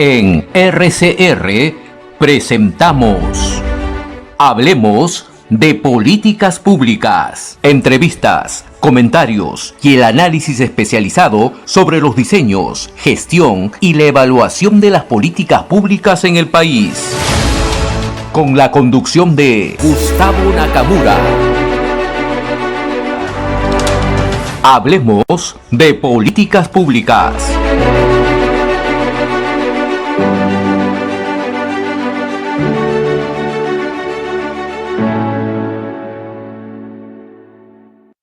En RCR presentamos Hablemos de Políticas Públicas. Entrevistas, comentarios y el análisis especializado sobre los diseños, gestión y la evaluación de las políticas públicas en el país. Con la conducción de Gustavo Nakamura. Hablemos de Políticas Públicas.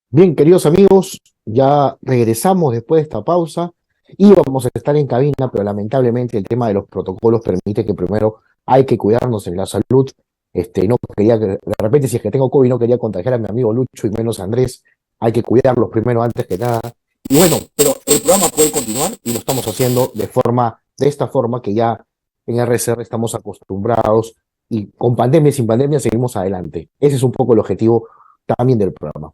Bien, queridos amigos, ya regresamos después de esta pausa y vamos a estar en cabina, pero lamentablemente el tema de los protocolos permite que primero hay que cuidarnos en la salud. No quería que, de repente, si es que tengo COVID, no quería contagiar a mi amigo Lucho y menos a Andrés. Hay que cuidarlos primero antes que nada. Y bueno, pero el programa puede continuar y lo estamos haciendo de esta forma que ya en RCR estamos acostumbrados y con pandemia y sin pandemia seguimos adelante. Ese es un poco el objetivo también del programa.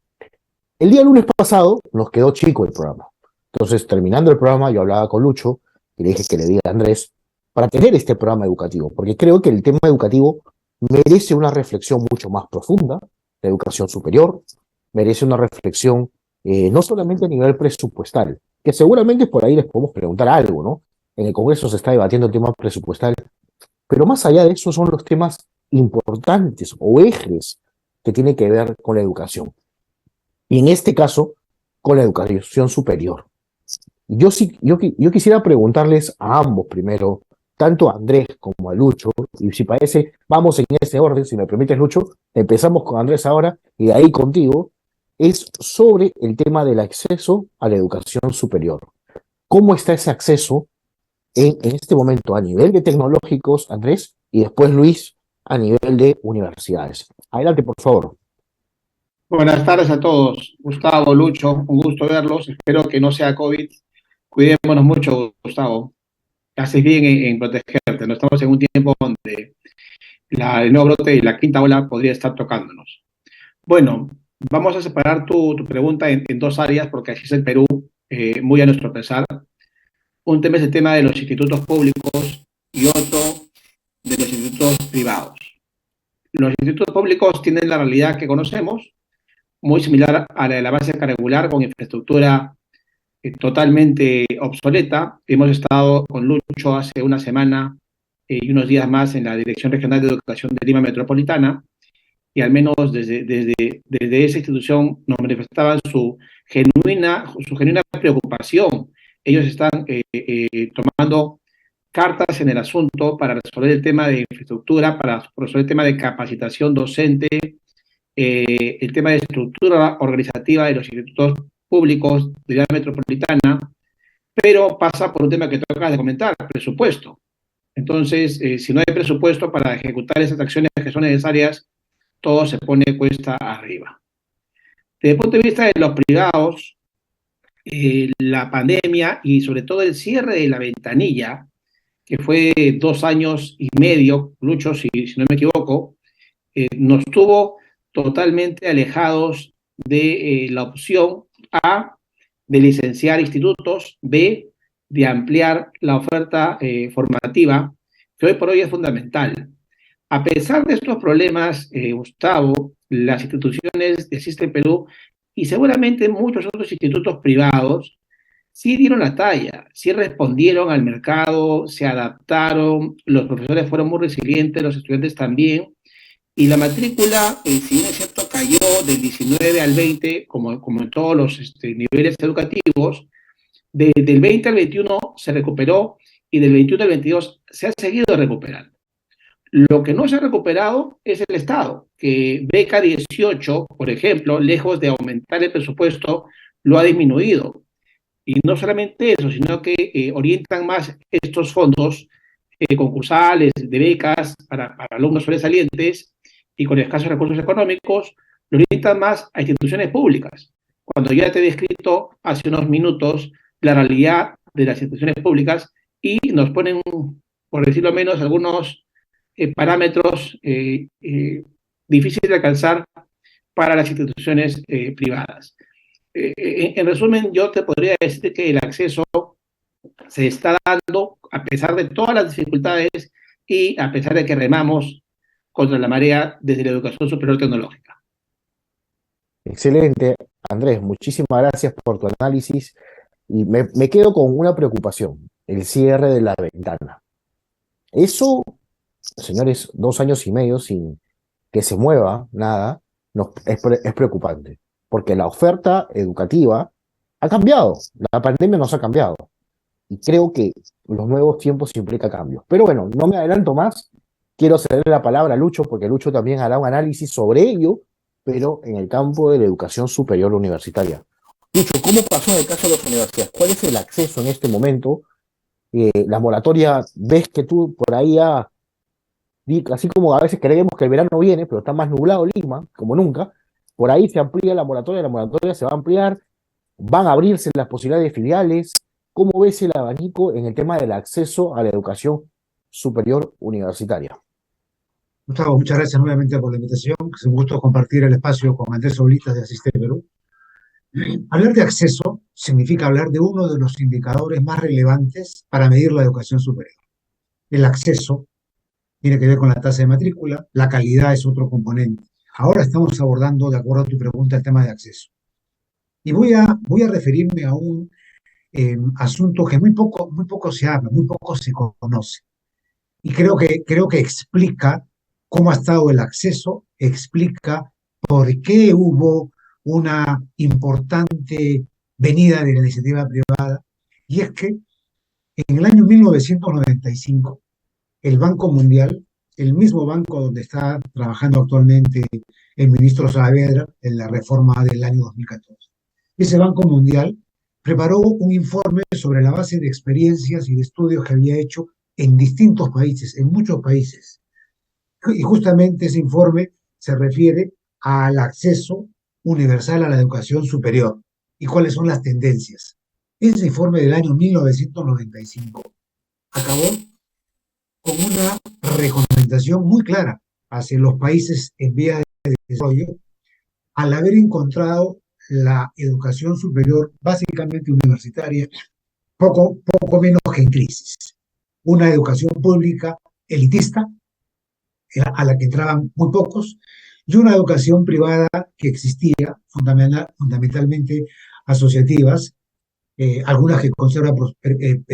El día lunes pasado nos quedó chico el programa. Entonces, terminando el programa, yo hablaba con Lucho y le dije que le diga a Andrés para tener este programa educativo, porque creo que el tema educativo merece una reflexión mucho más profunda, la educación superior, merece una reflexión no solamente a nivel presupuestal, que seguramente por ahí les podemos preguntar algo, ¿no? En el Congreso se está debatiendo el tema presupuestal, pero más allá de eso son los temas importantes o ejes que tienen que ver con la educación. Y en este caso, con la educación superior. Yo quisiera preguntarles a ambos primero, tanto a Andrés como a Lucho, y si parece, vamos en ese orden, si me permites, Lucho, empezamos con Andrés ahora, y de ahí contigo, es sobre el tema del acceso a la educación superior. ¿Cómo está ese acceso en este momento a nivel de tecnológicos, Andrés, y después Luis, a nivel de universidades? Adelante, por favor. Buenas tardes a todos. Gustavo, Lucho, un gusto verlos. Espero que no sea COVID. Cuidémonos mucho, Gustavo. Haces bien en protegerte. No estamos en un tiempo donde el nuevo brote y la quinta ola podría estar tocándonos. Bueno, vamos a separar tu pregunta en dos áreas porque así es el Perú, muy a nuestro pesar. Un tema es el tema de los institutos públicos y otro de los institutos privados. Los institutos públicos tienen la realidad que conocemos, muy similar a la de la base regular, con infraestructura totalmente obsoleta. Hemos estado con Lucho hace una semana y unos días más en la Dirección Regional de Educación de Lima Metropolitana, y al menos desde esa institución nos manifestaban su genuina preocupación. Ellos están tomando cartas en el asunto para resolver el tema de infraestructura, para resolver el tema de capacitación docente, el tema de estructura organizativa de los institutos públicos de la metropolitana, pero pasa por un tema que tú acabas de comentar, presupuesto. Entonces, si no hay presupuesto para ejecutar esas acciones que son necesarias, todo se pone cuesta arriba. Desde el punto de vista de los privados, la pandemia y sobre todo el cierre de la ventanilla, que fue 2 años y medio, Lucho, si no me equivoco, nos tuvo totalmente alejados de la opción A, de licenciar institutos, B, de ampliar la oferta formativa, que hoy por hoy es fundamental. A pesar de estos problemas, Gustavo, las instituciones de Existen Perú y seguramente muchos otros institutos privados sí dieron la talla, sí respondieron al mercado, se adaptaron, los profesores fueron muy resilientes, los estudiantes también, y la matrícula, si bien es cierto, cayó del 19 al 20, como en todos los niveles educativos. Del 20 al 21 se recuperó y del 21 al 22 se ha seguido recuperando. Lo que no se ha recuperado es el Estado, que beca 18, por ejemplo, lejos de aumentar el presupuesto, lo ha disminuido. Y no solamente eso, sino que orientan más estos fondos concursales, de becas para alumnos sobresalientes y con escasos recursos económicos, lo orientan más a instituciones públicas. Cuando ya te he descrito hace unos minutos la realidad de las instituciones públicas y nos ponen, por decirlo menos, algunos parámetros difíciles de alcanzar para las instituciones privadas. En resumen, yo te podría decir que el acceso se está dando a pesar de todas las dificultades y a pesar de que remamos contra la marea desde la educación superior tecnológica. Excelente, Andrés, muchísimas gracias por tu análisis y me quedo con una preocupación, el cierre de la ventana. Eso, señores, 2 años y medio sin que se mueva nada, es preocupante, porque la oferta educativa ha cambiado, la pandemia nos ha cambiado, y creo que los nuevos tiempos implican cambios. Pero bueno, no me adelanto más, quiero ceder la palabra a Lucho, porque Lucho también hará un análisis sobre ello, pero en el campo de la educación superior universitaria. Lucho, ¿cómo pasó en el caso de las universidades? ¿Cuál es el acceso en este momento? La moratoria, ves que tú por ahí así como a veces creemos que el verano viene, pero está más nublado Lima, como nunca, por ahí se amplía la moratoria se va a ampliar, van a abrirse las posibilidades de filiales. ¿Cómo ves el abanico en el tema del acceso a la educación superior universitaria? Gustavo, muchas gracias nuevamente por la invitación. Es un gusto compartir el espacio con Andrés Oblitas de Asiste Perú. Hablar de acceso significa hablar de uno de los indicadores más relevantes para medir la educación superior. El acceso tiene que ver con la tasa de matrícula, la calidad es otro componente. Ahora estamos abordando, de acuerdo a tu pregunta, el tema de acceso. Y voy a referirme a un asunto que muy poco se habla, muy poco se conoce. Y creo que explica cómo ha estado el acceso, explica por qué hubo una importante venida de la iniciativa privada. Y es que en el año 1995, el Banco Mundial, el mismo banco donde está trabajando actualmente el ministro Saavedra en la reforma del año 2014, ese Banco Mundial preparó un informe sobre la base de experiencias y de estudios que había hecho en distintos países, en muchos países. Y justamente ese informe se refiere al acceso universal a la educación superior y cuáles son las tendencias. Ese informe del año 1995 acabó con una recomendación muy clara hacia los países en vía de desarrollo al haber encontrado la educación superior, básicamente universitaria, poco menos que en crisis. Una educación pública elitista, a la que entraban muy pocos, y una educación privada que existía, fundamentalmente asociativas, algunas que conservan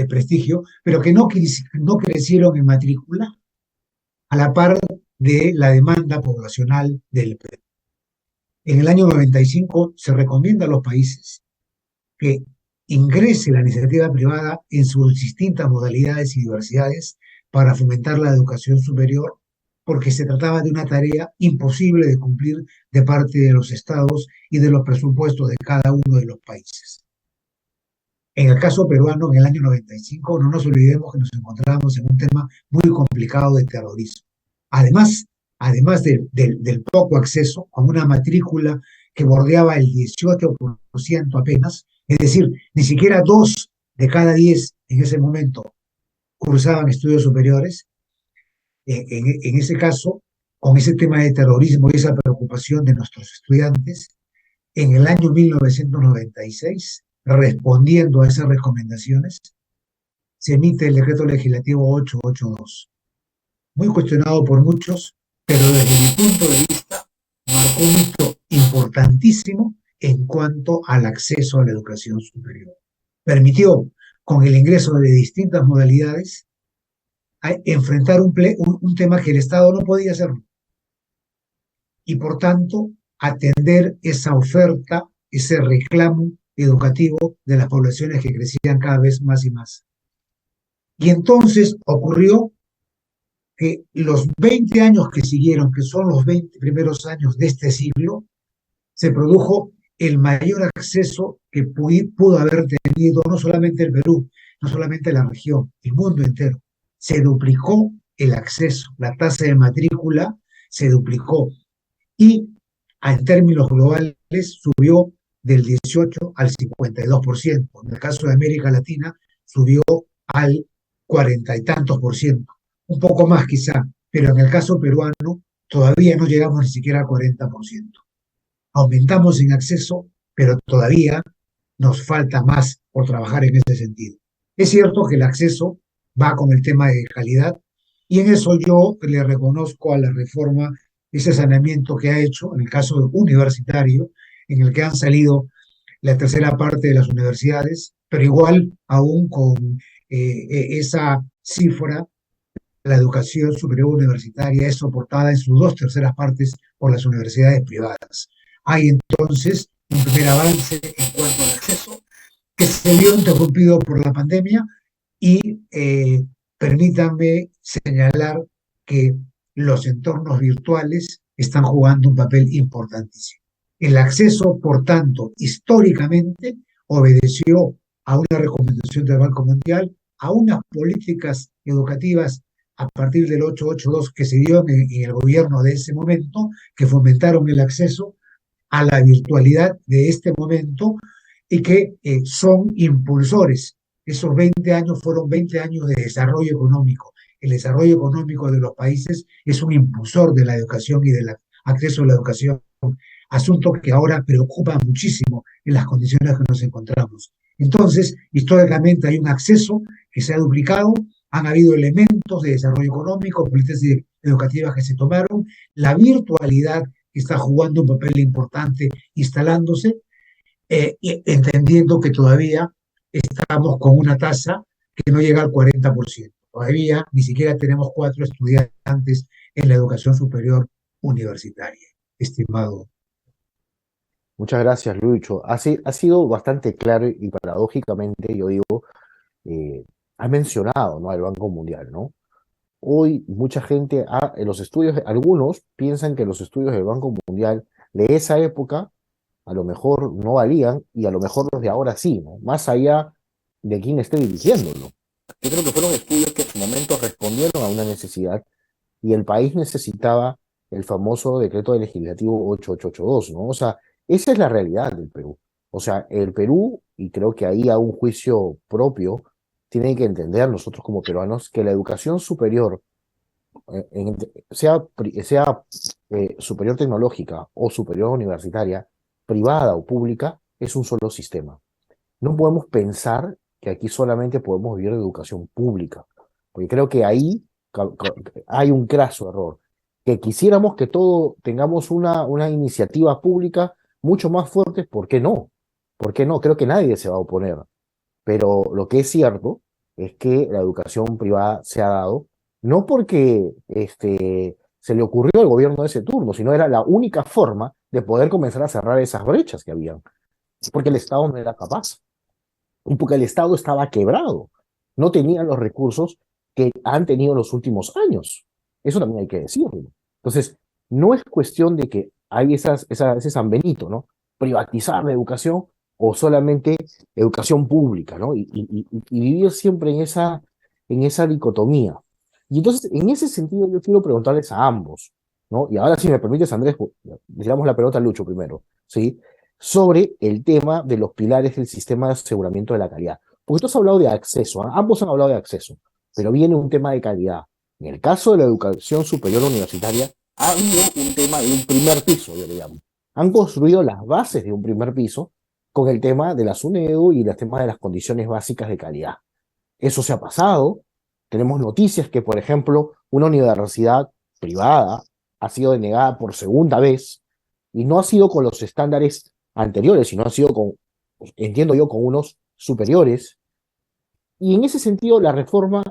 prestigio, pero que no crecieron en matrícula a la par de la demanda poblacional del Perú. En el año 95 se recomienda a los países que ingrese la iniciativa privada en sus distintas modalidades y diversidades para fomentar la educación superior, porque se trataba de una tarea imposible de cumplir de parte de los estados y de los presupuestos de cada uno de los países. En el caso peruano, en el año 95, no nos olvidemos que nos encontrábamos en un tema muy complicado de terrorismo. Además del poco acceso, con una matrícula que bordeaba el 18% apenas, es decir, ni siquiera 2 de cada 10 en ese momento cursaban estudios superiores. En ese caso, con ese tema de terrorismo y esa preocupación de nuestros estudiantes, en el año 1996, respondiendo a esas recomendaciones, se emite el decreto legislativo 882, muy cuestionado por muchos, pero desde mi punto de vista marcó un hito importantísimo en cuanto al acceso a la educación superior. Permitió, con el ingreso de distintas modalidades, enfrentar un tema que el Estado no podía hacerlo. Y por tanto, atender esa oferta, ese reclamo educativo de las poblaciones que crecían cada vez más y más. Y entonces ocurrió que los 20 años que siguieron, que son los 20 primeros años de este siglo, se produjo el mayor acceso que pudo haber tenido no solamente el Perú, no solamente la región, el mundo entero. Se duplicó el acceso, la tasa de matrícula se duplicó y en términos globales subió del 18 al 52%. En el caso de América Latina subió al 40 y tantos por ciento. Un poco más quizá, pero en el caso peruano todavía no llegamos ni siquiera al 40%. Aumentamos en acceso, pero todavía nos falta más por trabajar en ese sentido. Es cierto que el acceso va con el tema de calidad y en eso yo le reconozco a la reforma ese saneamiento que ha hecho en el caso universitario, en el que han salido la tercera parte de las universidades, pero igual aún con esa cifra, la educación superior universitaria es soportada en sus dos terceras partes por las universidades privadas. Hay entonces un primer avance en cuanto al acceso que se vio interrumpido por la pandemia y permítanme señalar que los entornos virtuales están jugando un papel importantísimo. El acceso, por tanto, históricamente obedeció a una recomendación del Banco Mundial, a unas políticas educativas a partir del 882 que se dio en el gobierno de ese momento, que fomentaron el acceso a la virtualidad de este momento y que son impulsores. Esos 20 años fueron 20 años de desarrollo económico. El desarrollo económico de los países es un impulsor de la educación y del acceso a la educación, asunto que ahora preocupa muchísimo en las condiciones que nos encontramos. Entonces, históricamente hay un acceso que se ha duplicado, han habido elementos de desarrollo económico, políticas educativas que se tomaron, la virtualidad que está jugando un papel importante instalándose, entendiendo que todavía estamos con una tasa que no llega al 40%. Todavía ni siquiera tenemos 4 estudiantes en la educación superior universitaria, estimado. Muchas gracias, Lucho. Ha sido bastante claro y paradójicamente, yo digo, has mencionado, ¿no?, al Banco Mundial, ¿no? Hoy mucha gente, en los estudios, algunos piensan que los estudios del Banco Mundial de esa época a lo mejor no valían y a lo mejor los de ahora sí, ¿no? Más allá de quién esté dirigiéndolo. Yo creo que fueron estudios que en su momento respondieron a una necesidad y el país necesitaba el famoso decreto legislativo 8882, ¿no? O sea, esa es la realidad del Perú. O sea, el Perú, y creo que ahí a un juicio propio, tienen que entender nosotros como peruanos que la educación superior, sea superior tecnológica o superior universitaria, privada o pública, es un solo sistema. No podemos pensar que aquí solamente podemos vivir de educación pública, porque creo que ahí hay un craso error. Que quisiéramos que todo tengamos una iniciativa pública mucho más fuerte, ¿por qué no? ¿Por qué no? Creo que nadie se va a oponer. Pero lo que es cierto es que la educación privada se ha dado, no porque se le ocurrió al gobierno de ese turno, sino era la única forma de poder comenzar a cerrar esas brechas que habían. Porque el Estado no era capaz. Porque el Estado estaba quebrado. No tenía los recursos que han tenido en los últimos años. Eso también hay que decirlo. Entonces, no es cuestión de que hay ese San Benito, ¿no? Privatizar la educación o solamente educación pública, ¿no? Y vivir siempre en esa dicotomía. Y entonces, en ese sentido, yo quiero preguntarles a ambos, ¿no? Y ahora, si me permites, Andrés, le damos la pelota a Lucho primero, ¿sí? Sobre el tema de los pilares del sistema de aseguramiento de la calidad. Porque tú has hablado de acceso, ¿eh? Ambos han hablado de acceso, pero viene un tema de calidad. En el caso de la educación superior universitaria, ha habido un tema de un primer piso, yo le llamo. Han construido las bases de un primer piso con el tema de la SUNEDU y el tema de las condiciones básicas de calidad. Eso se ha pasado. Tenemos noticias que, por ejemplo, una universidad privada ha sido denegada por segunda vez y no ha sido con los estándares anteriores, sino ha sido con, entiendo yo, con unos superiores. Y en ese sentido, la reforma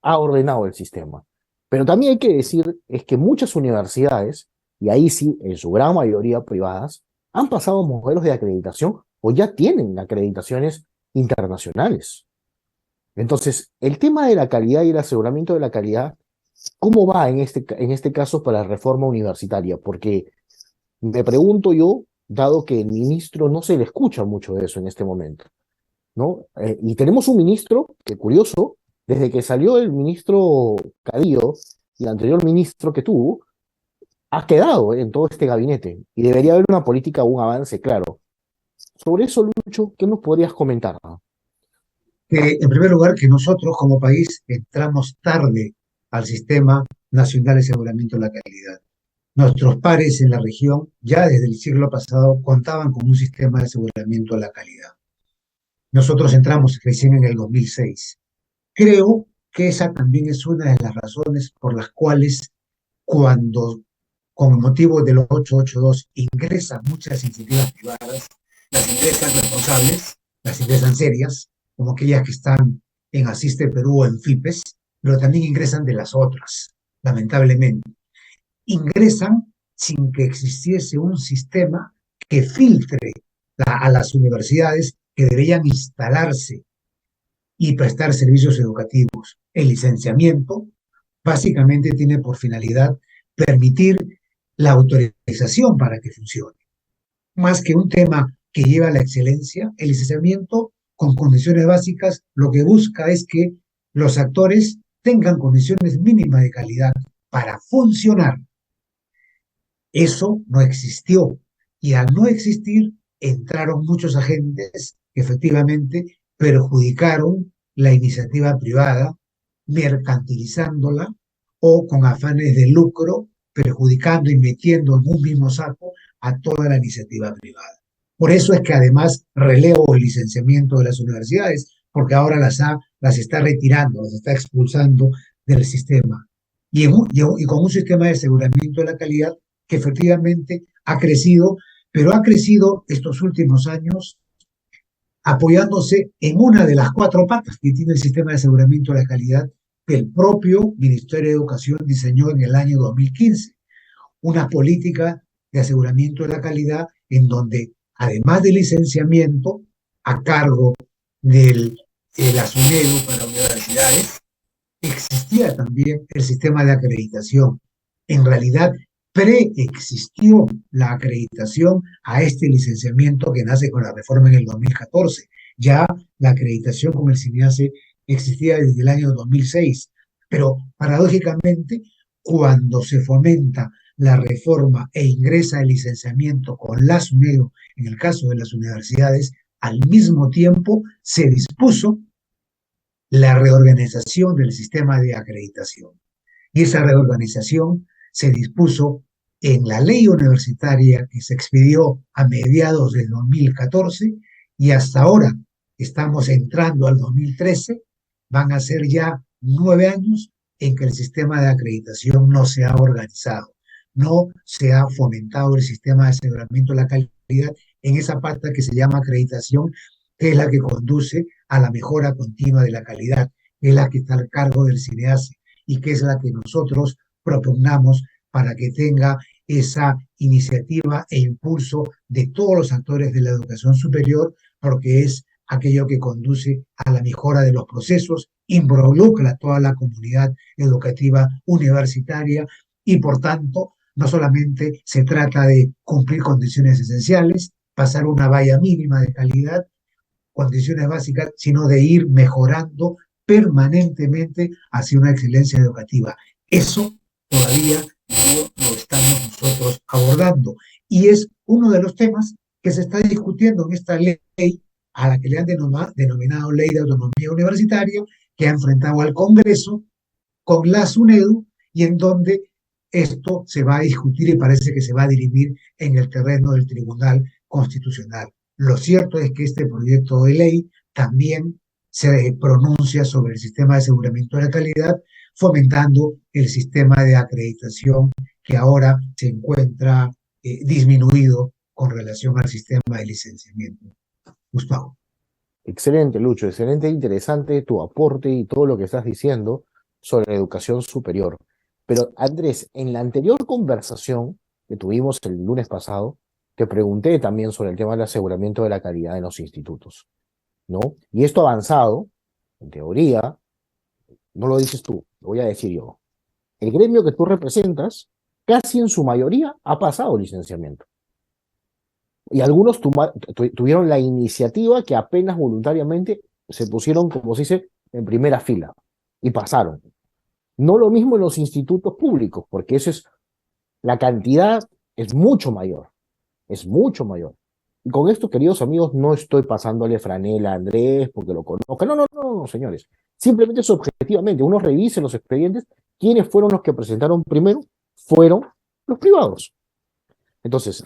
ha ordenado el sistema. Pero también hay que decir es que muchas universidades, y ahí sí, en su gran mayoría privadas, han pasado modelos de acreditación o ya tienen acreditaciones internacionales. Entonces, el tema de la calidad y el aseguramiento de la calidad, ¿cómo va en este caso para la reforma universitaria? Porque me pregunto yo, dado que el ministro no se le escucha mucho de eso en este momento, ¿no? Y tenemos un ministro, que curioso, desde que salió el ministro Cadillo y el anterior ministro que tuvo, ha quedado en todo este gabinete y debería haber una política o un avance claro. Sobre eso, Lucho, ¿qué nos podrías comentar? En primer lugar, que nosotros como país entramos tarde al Sistema Nacional de Aseguramiento de la Calidad. Nuestros pares en la región ya desde el siglo pasado contaban con un sistema de aseguramiento de la calidad. Nosotros entramos recién en el 2006. Creo que esa también es una de las razones por las cuales cuando, con motivo del 882, ingresan muchas iniciativas privadas, las ingresan responsables, las ingresan serias, como aquellas que están en Asiste Perú o en FIPES, pero también ingresan de las otras, lamentablemente. Ingresan sin que existiese un sistema que filtre a las universidades que deberían instalarse y prestar servicios educativos. El licenciamiento básicamente tiene por finalidad permitir la autorización para que funcione. Más que un tema que lleva a la excelencia, el licenciamiento con condiciones básicas lo que busca es que los actores tengan condiciones mínimas de calidad para funcionar. Eso no existió y al no existir entraron muchos agentes que efectivamente perjudicaron la iniciativa privada, mercantilizándola o con afanes de lucro, perjudicando y metiendo en un mismo saco a toda la iniciativa privada. Por eso es que además relevo el licenciamiento de las universidades, porque ahora las está retirando, las está expulsando del sistema. Y con un sistema de aseguramiento de la calidad que efectivamente ha crecido, pero ha crecido estos últimos años apoyándose en una de las cuatro patas que tiene el sistema de aseguramiento de la calidad que el propio Ministerio de Educación diseñó en el año 2015. Una política de aseguramiento de la calidad en donde, además del licenciamiento a cargo de la SUNEDU para universidades, existía también el sistema de acreditación. En realidad, preexistió la acreditación a este licenciamiento que nace con la reforma en el 2014. Ya la acreditación con el CINEACE existía desde el año 2006, pero paradójicamente, cuando se fomenta la reforma e ingresa el licenciamiento con la SUNEDU, en el caso de las universidades, al mismo tiempo se dispuso la reorganización del sistema de acreditación. Y esa reorganización se dispuso en la ley universitaria que se expidió a mediados del 2014 y hasta ahora estamos entrando al 2013, van a ser ya 9 años en que el sistema de acreditación no se ha organizado, no se ha fomentado el sistema de aseguramiento de la calidad en esa parte que se llama acreditación, que es la que conduce a la mejora continua de la calidad, que es la que está al cargo del CINEACE y que es la que nosotros propugnamos para que tenga esa iniciativa e impulso de todos los actores de la educación superior, porque es aquello que conduce a la mejora de los procesos, involucra a toda la comunidad educativa universitaria y, por tanto, no solamente se trata de cumplir condiciones esenciales, pasar una valla mínima de calidad, condiciones básicas, sino de ir mejorando permanentemente hacia una excelencia educativa. Eso todavía no lo estamos nosotros abordando y es uno de los temas que se está discutiendo en esta ley a la que le han denominado Ley de Autonomía Universitaria, que ha enfrentado al Congreso con la SUNEDU y en donde esto se va a discutir y parece que se va a dirimir en el terreno del Tribunal Constitucional. Lo cierto es que este proyecto de ley también se pronuncia sobre el sistema de aseguramiento de la calidad, fomentando el sistema de acreditación que ahora se encuentra disminuido con relación al sistema de licenciamiento. Gustavo. Excelente, Lucho, excelente, interesante tu aporte y todo lo que estás diciendo sobre la educación superior. Pero, Andrés, en la anterior conversación que tuvimos el lunes pasado, te pregunté también sobre el tema del aseguramiento de la calidad en los institutos, ¿no? Y esto ha avanzado, en teoría, no lo dices tú, lo voy a decir yo. El gremio que tú representas, casi en su mayoría, ha pasado licenciamiento. Y algunos tuvieron la iniciativa que apenas voluntariamente se pusieron, como se dice, en primera fila y pasaron. No lo mismo en los institutos públicos, porque eso es, la cantidad es mucho mayor. Es mucho mayor. Y con esto, queridos amigos, no estoy pasándole franela a Andrés porque lo conozca. No, señores. Simplemente es objetivamente. Uno revise los expedientes. ¿Quiénes fueron los que presentaron primero? Fueron los privados. Entonces,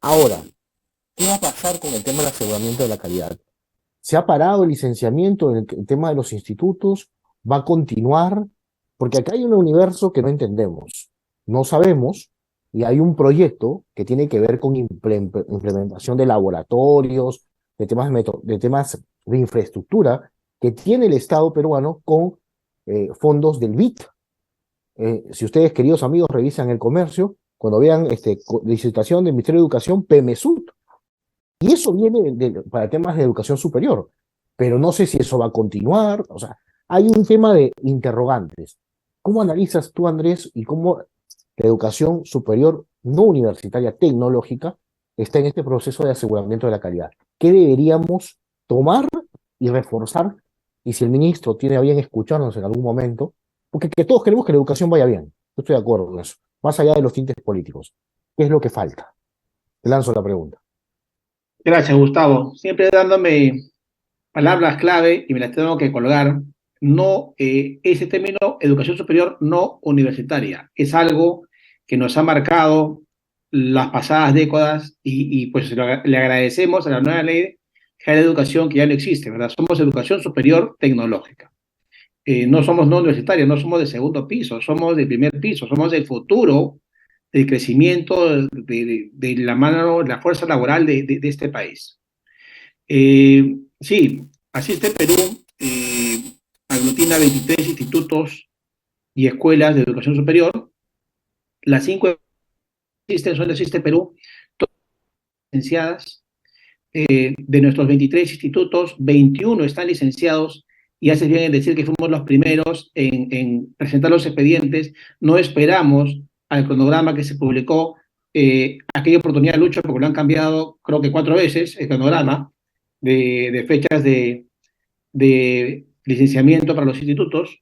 ahora, ¿qué va a pasar con el tema del aseguramiento de la calidad? ¿Se ha parado el licenciamiento en el tema de los institutos? ¿Va a continuar? Porque acá hay un universo que no entendemos, no sabemos, y hay un proyecto que tiene que ver con implementación de laboratorios, de temas de infraestructura que tiene el Estado peruano con fondos del BIT. Si ustedes, queridos amigos, revisan el comercio, cuando vean licitación del Ministerio de Educación, PEMESUT, y eso viene para temas de educación superior, pero no sé si eso va a continuar. O sea, hay un tema de interrogantes. ¿Cómo analizas tú, Andrés, y cómo la educación superior no universitaria tecnológica está en este proceso de aseguramiento de la calidad? ¿Qué deberíamos tomar y reforzar? Y si el ministro tiene a bien escucharnos en algún momento, porque que todos queremos que la educación vaya bien, yo estoy de acuerdo con eso, más allá de los tintes políticos. ¿Qué es lo que falta? Te lanzo la pregunta. Gracias, Gustavo. Siempre dándome palabras clave y me las tengo que colgar. No, ese término educación superior no universitaria es algo que nos ha marcado las pasadas décadas y pues le agradecemos a la nueva ley general de educación que ya no existe, ¿verdad? Somos educación superior tecnológica. No somos no universitarios, no somos de segundo piso, somos de primer piso, somos del futuro, del crecimiento de la mano, la fuerza laboral de este país. Sí, Asiste Perú aglutina 23 institutos y escuelas de educación superior. Las 5 existen son de Asiste Perú, todas licenciadas. De nuestros 23 institutos, 21 están licenciados y hace bien en decir que fuimos los primeros en presentar los expedientes. No esperamos al cronograma que se publicó aquella oportunidad de lucha, porque lo han cambiado creo que 4 veces el cronograma de fechas de licenciamiento para los institutos.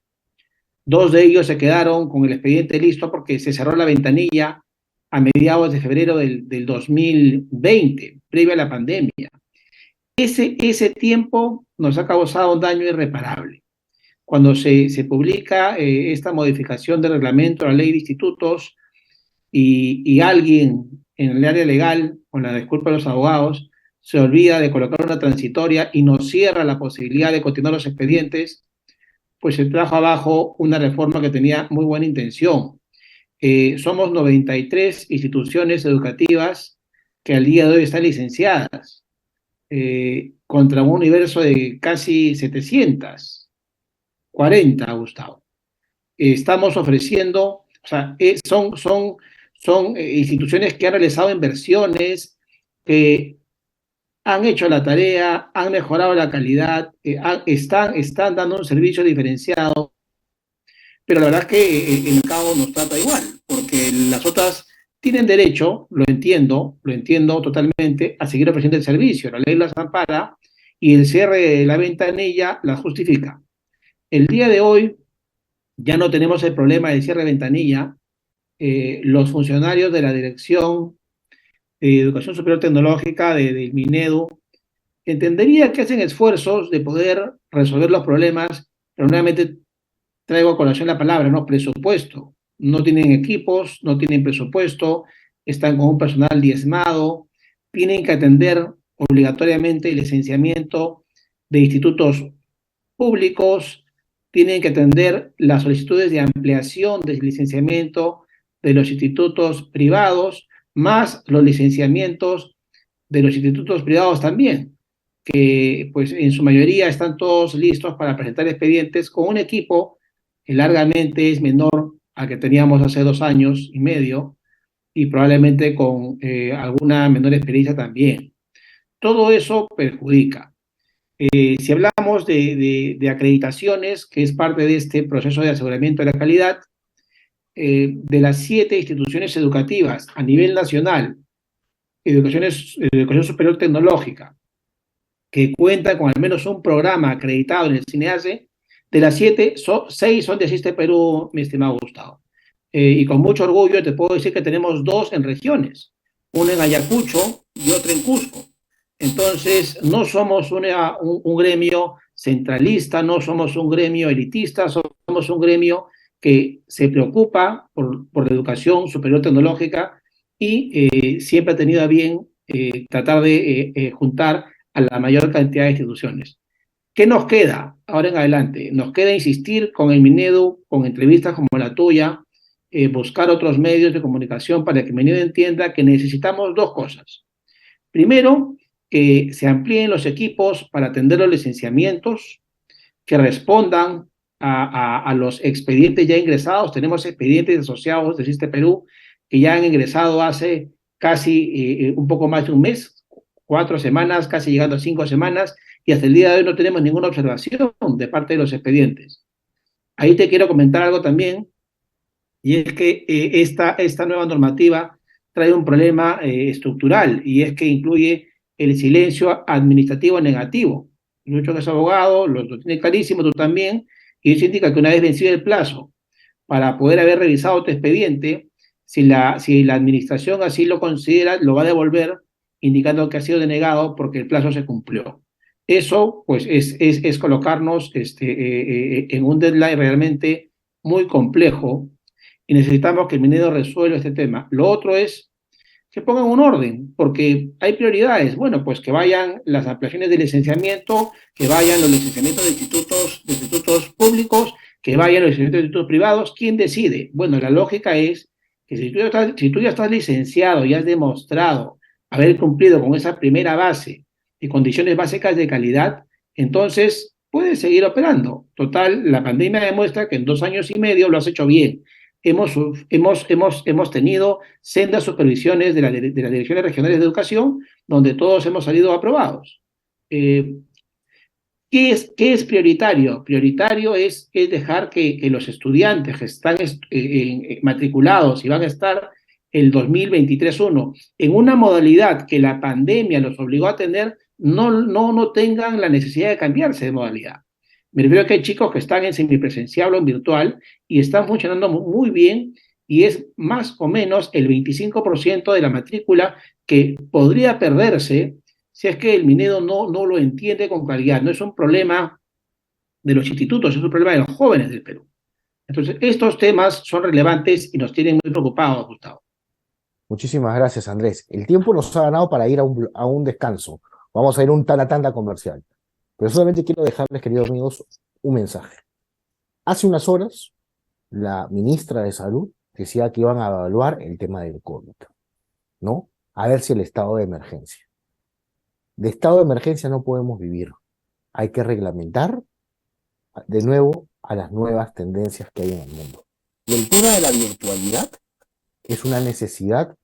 2 de ellos se quedaron con el expediente listo porque se cerró la ventanilla a mediados de febrero del 2020, previo a la pandemia. Ese tiempo nos ha causado un daño irreparable. Cuando se publica esta modificación del reglamento, la ley de institutos, y alguien en el área legal, con la disculpa de los abogados, se olvida de colocar una transitoria y nos cierra la posibilidad de continuar los expedientes, pues se trajo abajo una reforma que tenía muy buena intención. Somos 93 instituciones educativas que al día de hoy están licenciadas, contra un universo de casi 740, Gustavo. Estamos ofreciendo, o sea, son instituciones que han realizado inversiones, que han hecho la tarea, han mejorado la calidad, están dando un servicio diferenciado, pero la verdad es que el mercado nos trata igual, porque las otras tienen derecho, lo entiendo totalmente, a seguir ofreciendo el servicio. La ley las ampara y el cierre de la ventanilla las justifica. El día de hoy ya no tenemos el problema del cierre de ventanilla. Los funcionarios de la Dirección de Educación Superior Tecnológica del Minedu entendería que hacen esfuerzos de poder resolver los problemas, pero nuevamente traigo a colación la palabra, ¿no? Presupuesto. No tienen equipos, no tienen presupuesto, están con un personal diezmado, tienen que atender obligatoriamente el licenciamiento de institutos públicos, tienen que atender las solicitudes de ampliación del licenciamiento de los institutos privados, más los licenciamientos de los institutos privados también, que pues en su mayoría están todos listos para presentar expedientes con un equipo que largamente es menor al que teníamos hace 2 años y medio y probablemente con alguna menor experiencia también. Todo eso perjudica. Si hablamos de acreditaciones, que es parte de este proceso de aseguramiento de la calidad, de las 7 instituciones educativas a nivel nacional, educación superior tecnológica, que cuenta con al menos un programa acreditado en el CINEACE, de las 7, 6 son de Asiste Perú, mi estimado Gustavo. Y con mucho orgullo te puedo decir que tenemos 2 en regiones, una en Ayacucho y otra en Cusco. Entonces, no somos un gremio centralista, no somos un gremio elitista, somos un gremio que se preocupa por la educación superior tecnológica y siempre ha tenido a bien tratar de juntar a la mayor cantidad de instituciones. ¿Qué nos queda ahora en adelante? Nos queda insistir con el Minedu, con entrevistas como la tuya, buscar otros medios de comunicación para que el Minedu entienda que necesitamos dos cosas. Primero, que se amplíen los equipos para atender los licenciamientos, que respondan a los expedientes ya ingresados. Tenemos expedientes asociados de Siste Perú que ya han ingresado hace casi un poco más de un mes, 4 semanas, casi llegando a 5 semanas, y hasta el día de hoy no tenemos ninguna observación de parte de los expedientes. Ahí te quiero comentar algo también, y es que esta nueva normativa trae un problema estructural, y es que incluye el silencio administrativo negativo. Lucho, que es abogado, lo tiene clarísimo, tú también, y eso indica que una vez vencido el plazo para poder haber revisado tu expediente, si la administración así lo considera, lo va a devolver, indicando que ha sido denegado porque el plazo se cumplió. Eso, pues, es colocarnos en un deadline realmente muy complejo, y necesitamos que el Minedo resuelva este tema. Lo otro es que pongan un orden, porque hay prioridades. Bueno, pues que vayan las ampliaciones de licenciamiento, que vayan los licenciamientos de institutos públicos, que vayan los licenciamientos de institutos privados. ¿Quién decide? Bueno, la lógica es que si tú ya estás licenciado y has demostrado haber cumplido con esa primera base y condiciones básicas de calidad, entonces puedes seguir operando. Total, la pandemia demuestra que en 2 años y medio lo has hecho bien. Hemos tenido sendas supervisiones de las direcciones regionales de educación, donde todos hemos salido aprobados. ¿Qué es prioritario? Prioritario es dejar que los estudiantes que están matriculados y van a estar el 2023-1 en una modalidad que la pandemia los obligó a tener, no tengan la necesidad de cambiarse de modalidad. Me refiero a que hay chicos que están en semipresencial o en virtual y están funcionando muy bien, y es más o menos el 25% de la matrícula que podría perderse si es que el Minedo no lo entiende con claridad. No es un problema de los institutos, es un problema de los jóvenes del Perú. Entonces, estos temas son relevantes y nos tienen muy preocupados, Gustavo. Muchísimas gracias, Andrés. El tiempo nos ha ganado para ir a un descanso. Vamos a ir a una tanda comercial. Pero solamente quiero dejarles, queridos amigos, un mensaje. Hace unas horas, la ministra de Salud decía que iban a evaluar el tema del COVID, ¿no? A ver si el estado de emergencia. De estado de emergencia no podemos vivir. Hay que reglamentar de nuevo a las nuevas tendencias que hay en el mundo. Y el tema de la virtualidad es una necesidad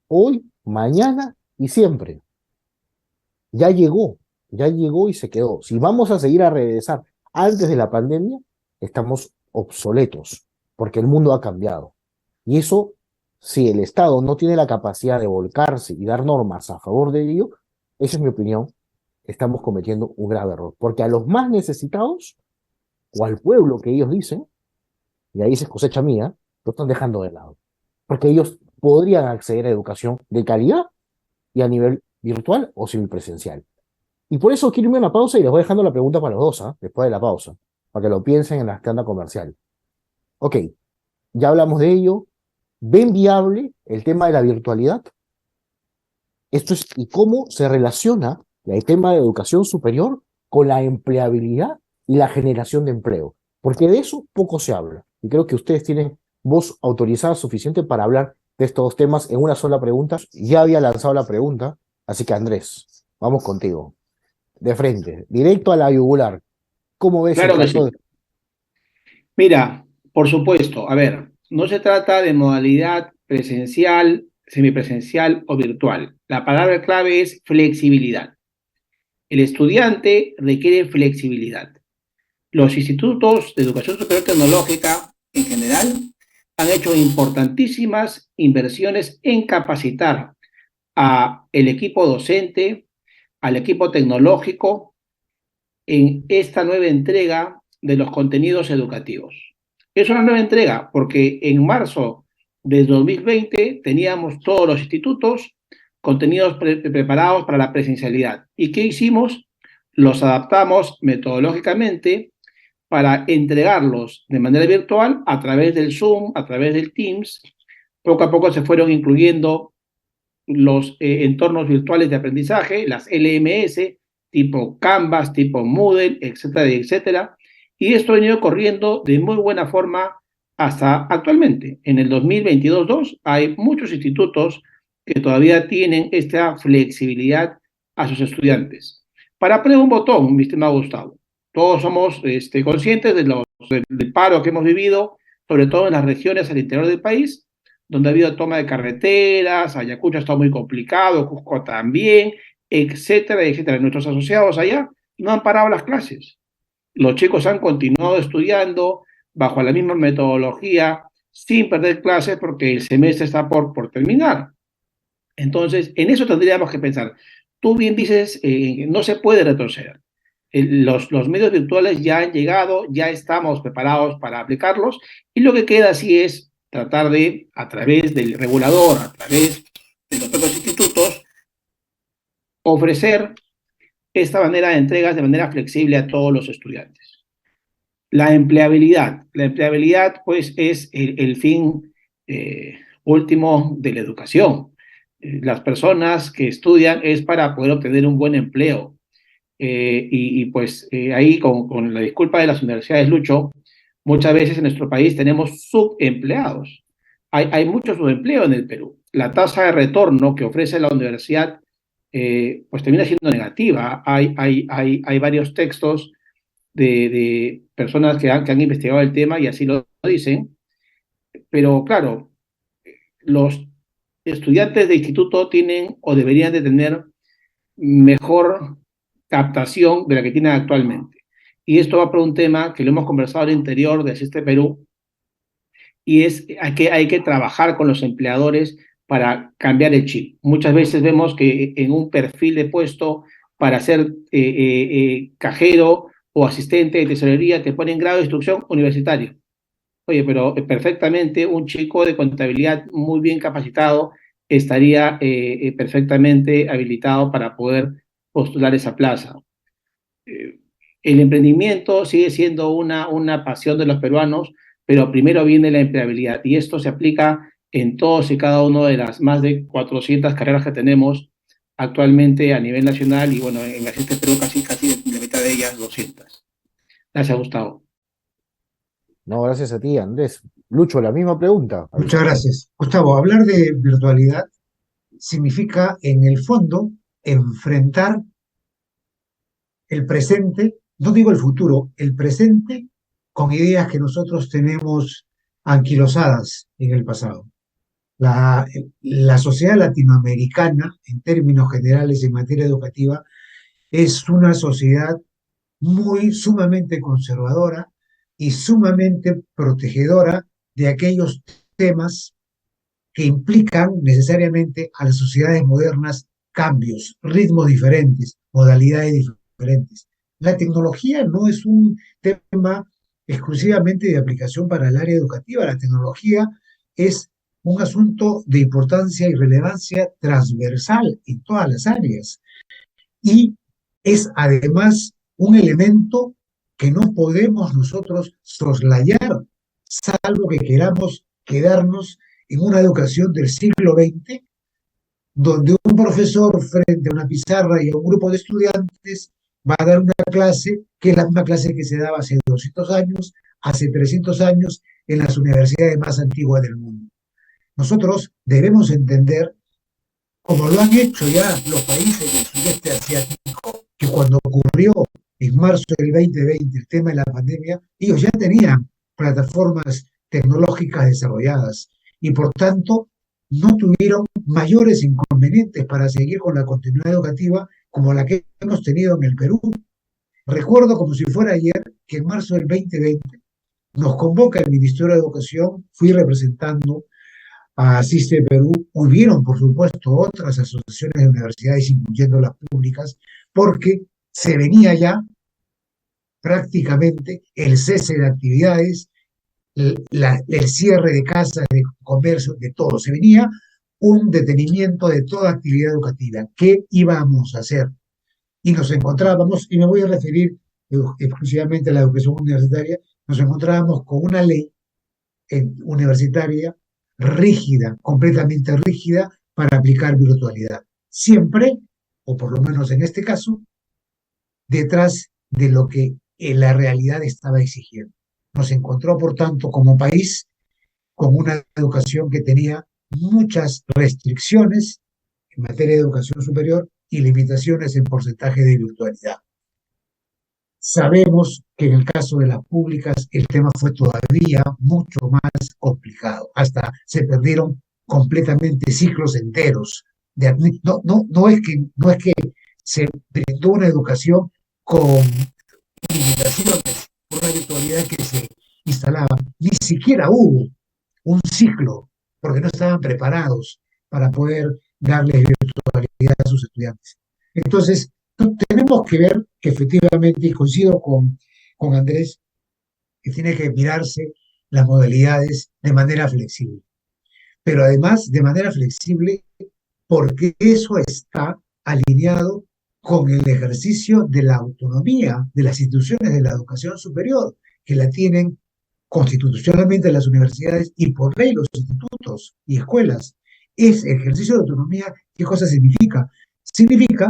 hoy, mañana y siempre. Ya llegó y se quedó. Si vamos a seguir a regresar antes de la pandemia, estamos obsoletos, porque el mundo ha cambiado. Y eso, si el Estado no tiene la capacidad de volcarse y dar normas a favor de ello, esa es mi opinión, estamos cometiendo un grave error. Porque a los más necesitados, o al pueblo que ellos dicen, y ahí es cosecha mía, lo están dejando de lado. Porque ellos podrían acceder a educación de calidad y a nivel virtual o semipresencial. Y por eso quiero irme a una pausa y les voy dejando la pregunta para los dos, después de la pausa, para que lo piensen en la tanda comercial. Ok, ya hablamos de ello. ¿Ven viable el tema de la virtualidad? Esto es, ¿y cómo se relaciona el tema de educación superior con la empleabilidad y la generación de empleo? Porque de eso poco se habla. Y creo que ustedes tienen voz autorizada suficiente para hablar de estos dos temas en una sola pregunta. Ya había lanzado la pregunta, así que Andrés, vamos contigo. De frente, directo a la yugular. ¿Cómo ves Claro el que caso sí. Mira, por supuesto, a ver, no se trata de modalidad presencial, semipresencial o virtual. La palabra clave es flexibilidad. El estudiante requiere flexibilidad. Los institutos de educación superior tecnológica, en general, han hecho importantísimas inversiones en capacitar al equipo docente, al equipo tecnológico, en esta nueva entrega de los contenidos educativos. Es una nueva entrega porque en marzo de 2020 teníamos todos los institutos contenidos preparados para la presencialidad. ¿Y qué hicimos? Los adaptamos metodológicamente para entregarlos de manera virtual a través del Zoom, a través del Teams. Poco a poco se fueron incluyendo los entornos virtuales de aprendizaje, las LMS, tipo Canvas, tipo Moodle, etcétera, etcétera. Y esto ha venido corriendo de muy buena forma hasta actualmente. En el 2022-2 hay muchos institutos que todavía tienen esta flexibilidad a sus estudiantes. Para prueba un botón, mi estimado Gustavo. Todos somos conscientes del paro que hemos vivido, sobre todo en las regiones al interior del país, donde ha habido toma de carreteras, Ayacucho ha estado muy complicado, Cusco también, etcétera, etcétera. Nuestros asociados allá no han parado las clases. Los chicos han continuado estudiando bajo la misma metodología, sin perder clases, porque el semestre está por terminar. Entonces, en eso tendríamos que pensar. Tú bien dices, no se puede retroceder. Los medios virtuales ya han llegado, ya estamos preparados para aplicarlos, y lo que queda sí es tratar de, a través del regulador, a través de los propios institutos, ofrecer esta manera de entregas de manera flexible a todos los estudiantes. La empleabilidad pues es el fin último de la educación. Las personas que estudian es para poder obtener un buen empleo. Ahí con la disculpa de las universidades, Lucho, muchas veces en nuestro país tenemos subempleados. Hay mucho subempleo en el Perú. La tasa de retorno que ofrece la universidad pues termina siendo negativa. Hay varios textos de personas que han investigado el tema y así lo dicen, pero claro, los estudiantes de instituto tienen o deberían de tener mejor captación de la que tienen actualmente. Y esto va por un tema que lo hemos conversado al interior de Asiste Perú, y es que hay que trabajar con los empleadores para cambiar el chip. Muchas veces vemos que en un perfil de puesto para ser cajero o asistente de tesorería te ponen grado de instrucción universitario. Oye, pero perfectamente un chico de contabilidad muy bien capacitado estaría perfectamente habilitado para poder postular esa plaza. El emprendimiento sigue siendo una pasión de los peruanos, pero primero viene la empleabilidad, y esto se aplica en todos y cada una de las más de 400 carreras que tenemos actualmente a nivel nacional, y bueno, en la Asiste Perú casi la mitad de ellas 200. Gracias, Gustavo. No, gracias a ti, Andrés. Lucho, la misma pregunta. Muchas gracias. Gustavo, hablar de virtualidad significa, en el fondo, enfrentar el presente, no digo el futuro, el presente con ideas que nosotros tenemos anquilosadas en el pasado. La sociedad latinoamericana, en términos generales en materia educativa, es una sociedad sumamente conservadora y sumamente protegedora de aquellos temas que implican necesariamente a las sociedades modernas cambios, ritmos diferentes, modalidades diferentes. La tecnología no es un tema exclusivamente de aplicación para el área educativa. La tecnología es un asunto de importancia y relevancia transversal en todas las áreas. Y es además un elemento que no podemos nosotros soslayar, salvo que queramos quedarnos en una educación del siglo XX, donde un profesor frente a una pizarra y a un grupo de estudiantes va a dar una clase que es la misma clase que se daba hace 200 años, hace 300 años, en las universidades más antiguas del mundo. Nosotros debemos entender, como lo han hecho ya los países del sudeste asiático, que cuando ocurrió en marzo del 2020 el tema de la pandemia, ellos ya tenían plataformas tecnológicas desarrolladas y por tanto no tuvieron mayores inconvenientes para seguir con la continuidad educativa como la que hemos tenido en el Perú. Recuerdo como si fuera ayer que en marzo del 2020 nos convoca el Ministerio de Educación, fui representando a Asiste Perú, hubieron por supuesto otras asociaciones de universidades, incluyendo las públicas, porque se venía ya prácticamente el cese de actividades, el cierre de casas, de comercio, de todo. Se venía un detenimiento de toda actividad educativa. ¿Qué íbamos a hacer? Y nos encontrábamos, y me voy a referir exclusivamente a la educación universitaria, nos encontrábamos con una ley universitaria rígida, completamente rígida, para aplicar virtualidad. Siempre, o por lo menos en este caso, detrás de lo que la realidad estaba exigiendo. Nos encontró, por tanto, como país con una educación que tenía muchas restricciones en materia de educación superior y limitaciones en porcentaje de virtualidad. Sabemos que en el caso de las públicas el tema fue todavía mucho más complicado. Hasta se perdieron completamente ciclos enteros. No es que se brindó una educación con limitaciones por la virtualidad que se instalaba. Ni siquiera hubo un ciclo porque no estaban preparados para poder darles virtualidad a sus estudiantes. Entonces, tenemos que ver que efectivamente, y coincido con Andrés, que tiene que mirarse las modalidades de manera flexible. Pero además, de manera flexible, porque eso está alineado con el ejercicio de la autonomía de las instituciones de la educación superior, que la tienen constitucionalmente las universidades y por ley los institutos y escuelas. Es ejercicio de autonomía. ¿Qué cosa significa? Significa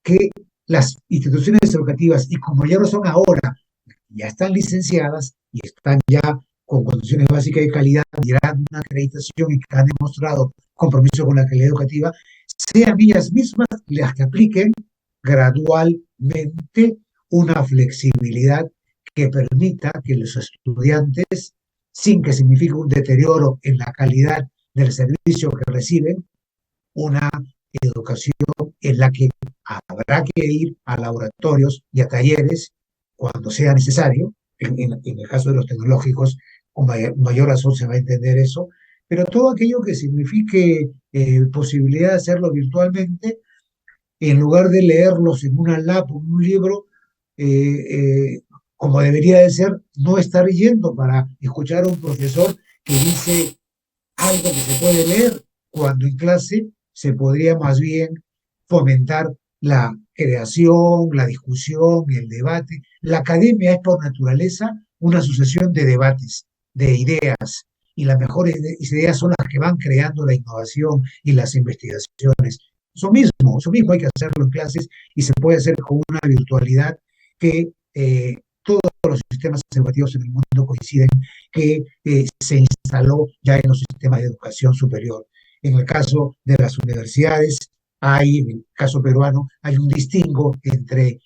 que las instituciones educativas, y como ya lo son ahora, ya están licenciadas y están ya con condiciones básicas de calidad, dirán una acreditación y que han demostrado compromiso con la calidad educativa, sean ellas mismas las que apliquen gradualmente una flexibilidad que permita que los estudiantes, sin que signifique un deterioro en la calidad del servicio que reciben, una educación en la que habrá que ir a laboratorios y a talleres cuando sea necesario. En el caso de los tecnológicos, con mayor razón se va a entender eso, pero todo aquello que signifique posibilidad de hacerlo virtualmente, en lugar de leerlos en una lab o en un libro, como debería de ser, no estar yendo para escuchar a un profesor que dice algo que se puede leer, cuando en clase se podría más bien fomentar la creación, la discusión, el debate. La academia es por naturaleza una sucesión de debates, de ideas, y las mejores ideas son las que van creando la innovación y las investigaciones. Eso mismo hay que hacerlo en clases y se puede hacer con una virtualidad que todos los sistemas educativos en el mundo coinciden que se instaló ya en los sistemas de educación superior. En el caso de las universidades, en el caso peruano, hay un distingo entre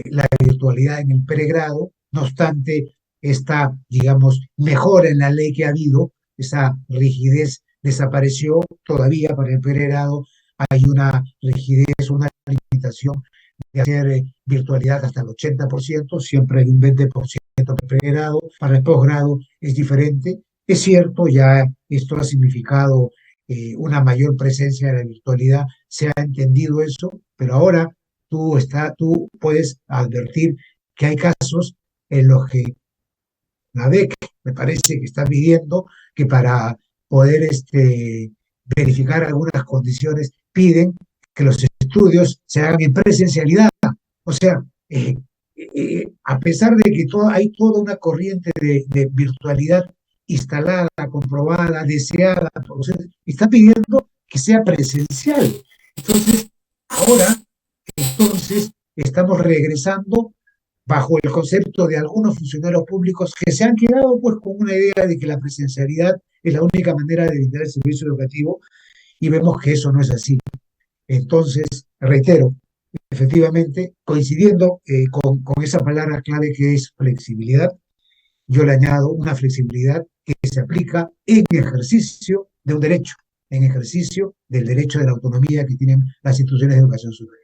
la virtualidad en el pregrado, no obstante, esta, digamos, mejora en la ley que ha habido, esa rigidez desapareció. Todavía para el pregrado hay una rigidez, una limitación de hacer virtualidad hasta el 80%, siempre hay un 20% para el pregrado, para el posgrado es diferente. Es cierto, ya esto ha significado una mayor presencia de la virtualidad, se ha entendido eso, pero ahora tú puedes advertir que hay casos en los que la BEC me parece que está pidiendo que para poder verificar algunas condiciones piden que los estudios se hagan en presencialidad. O sea, a pesar de que hay toda una corriente de virtualidad instalada, comprobada, deseada, está pidiendo que sea presencial. Entonces, ahora, estamos regresando bajo el concepto de algunos funcionarios públicos que se han quedado pues con una idea de que la presencialidad es la única manera de brindar el servicio educativo, y vemos que eso no es así. Entonces, reitero, efectivamente, coincidiendo con esa palabra clave que es flexibilidad, yo le añado una flexibilidad que se aplica en ejercicio de un derecho, en ejercicio del derecho de la autonomía que tienen las instituciones de educación superior.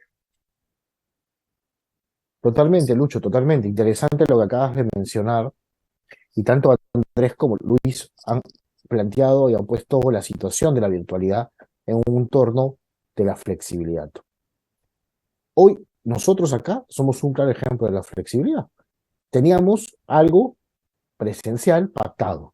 Totalmente, Lucho, totalmente. Interesante lo que acabas de mencionar. Y tanto Andrés como Luis han planteado y han puesto la situación de la virtualidad en un entorno de la flexibilidad. Hoy, nosotros acá somos un claro ejemplo de la flexibilidad. Teníamos algo presencial pactado,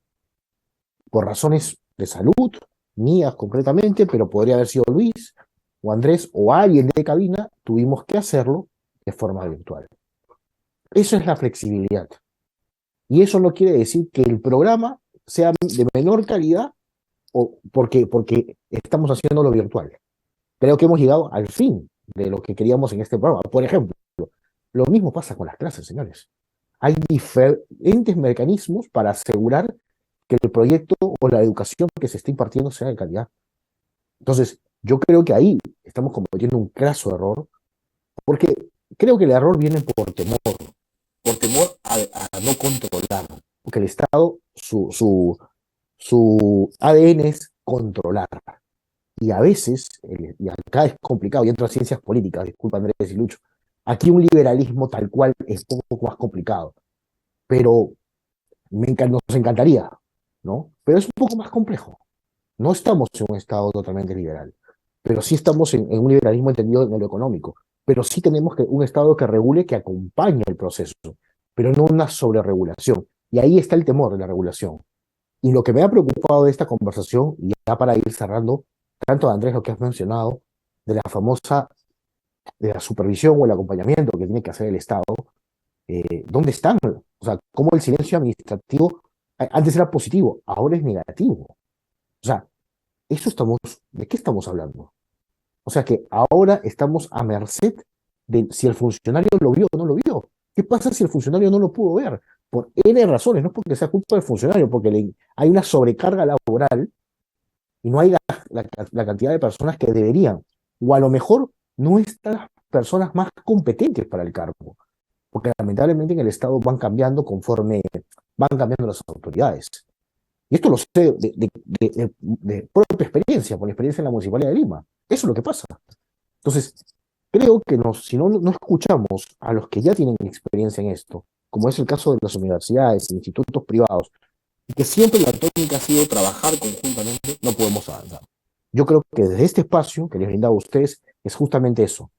por razones de salud, mías concretamente, pero podría haber sido Luis o Andrés o alguien de cabina, tuvimos que hacerlo de forma virtual. Eso es la flexibilidad. Y eso no quiere decir que el programa sea de menor calidad o porque estamos haciéndolo virtual. Creo que hemos llegado al fin de lo que queríamos en este programa. Por ejemplo, Lo mismo pasa con las clases, señores. Hay diferentes mecanismos para asegurar que el proyecto o la educación que se está impartiendo sea de calidad. Entonces, yo creo que ahí estamos cometiendo un craso error, porque creo que el error viene por temor a no controlar, porque el Estado, su ADN es controlar. Y a veces, y acá es complicado, y entro a ciencias políticas, disculpa Andrés y Lucho, aquí un liberalismo tal cual es un poco más complicado, pero nos encantaría, ¿no? Pero es un poco más complejo. No estamos en un Estado totalmente liberal, pero sí estamos en un liberalismo entendido en lo económico, pero sí tenemos un Estado que regule, que acompañe el proceso, pero no una sobreregulación. Y ahí está el temor de la regulación. Y lo que me ha preocupado de esta conversación, y ya para ir cerrando, tanto Andrés, lo que has mencionado, de la supervisión o el acompañamiento que tiene que hacer el Estado, ¿dónde están? O sea, cómo el silencio administrativo antes era positivo, ahora es negativo. O sea, ¿de qué estamos hablando? O sea que ahora estamos a merced de si el funcionario lo vio o no lo vio. ¿Qué pasa si el funcionario no lo pudo ver? Por N razones, no porque sea culpa del funcionario, porque hay una sobrecarga laboral y no hay la cantidad de personas que deberían. O a lo mejor no están las personas más competentes para el cargo, porque lamentablemente en el Estado van cambiando conforme van cambiando las autoridades. Y esto lo sé de propia experiencia, por experiencia en la Municipalidad de Lima. Eso es lo que pasa. Entonces, creo que si no escuchamos a los que ya tienen experiencia en esto, como es el caso de las universidades, institutos privados, y que siempre la tónica ha sido trabajar conjuntamente, no podemos avanzar. Yo creo que desde este espacio que les brindaba a ustedes es justamente eso,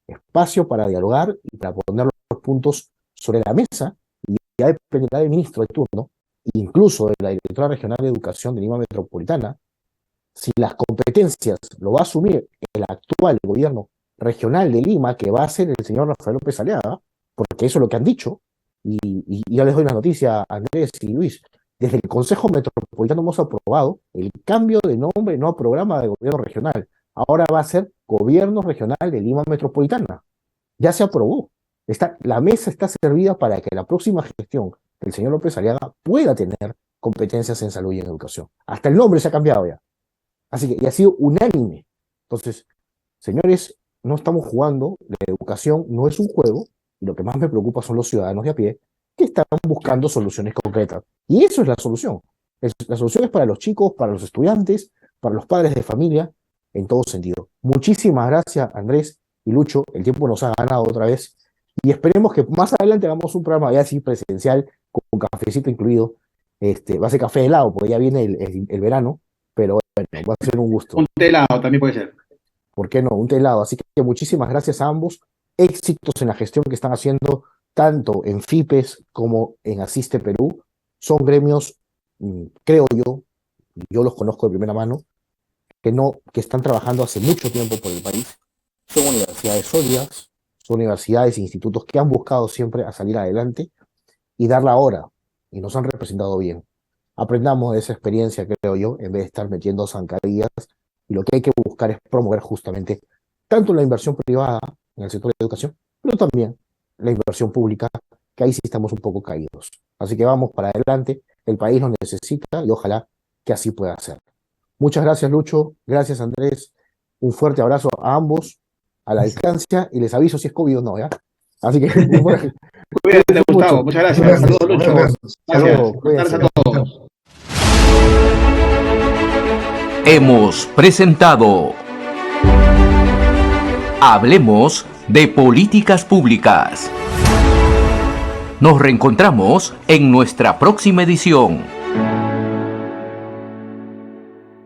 espacio para dialogar y para poner los puntos sobre la mesa, y ya dependerá del ministro de turno, incluso de la Directora Regional de Educación de Lima Metropolitana, si las competencias lo va a asumir el actual gobierno regional de Lima, que va a ser el señor Rafael López Aliaga, porque eso es lo que han dicho, y ya les doy la noticia a Andrés y Luis, desde el Consejo Metropolitano hemos aprobado el cambio de nombre, no a programa de gobierno regional, ahora va a ser Gobierno Regional de Lima Metropolitana. Ya se aprobó. La mesa está servida para que la próxima gestión del señor López Aliaga pueda tener competencias en salud y en educación. Hasta el nombre se ha cambiado ya. Así que, y ha sido unánime. Entonces, señores, no estamos jugando, la educación no es un juego, y lo que más me preocupa son los ciudadanos de a pie, que están buscando soluciones concretas. Y eso es la solución. La solución es para los chicos, para los estudiantes, para los padres de familia, en todo sentido. Muchísimas gracias, Andrés y Lucho. El tiempo nos ha ganado otra vez. Y esperemos que más adelante hagamos un programa ya así presencial, con cafecito incluido. Va a ser café helado, porque ya viene el verano, pero bueno, va a ser un gusto. Un té helado también puede ser. ¿Por qué no? Un té helado. Así que muchísimas gracias a ambos. Éxitos en la gestión que están haciendo, tanto en FIPES como en Asiste Perú. Son gremios, creo yo los conozco de primera mano, que están trabajando hace mucho tiempo por el país. Son universidades sólidas, son universidades e institutos que han buscado siempre a salir adelante y dar la hora, y nos han representado bien. Aprendamos de esa experiencia, creo yo, en vez de estar metiendo zancadillas, y lo que hay que buscar es promover justamente tanto la inversión privada en el sector de educación, pero también la inversión pública, que ahí sí estamos un poco caídos. Así que vamos para adelante, el país lo necesita y ojalá que así pueda ser. Muchas gracias, Lucho, gracias, Andrés, un fuerte abrazo a ambos, a la distancia, y les aviso si es COVID o no, ¿ya? Así que... Cuídate, Gustavo, muchas gracias. Saludos, Lucho. Gracias. Gracias a todos. Hemos presentado Hablemos de Políticas Públicas. Nos reencontramos en nuestra próxima edición.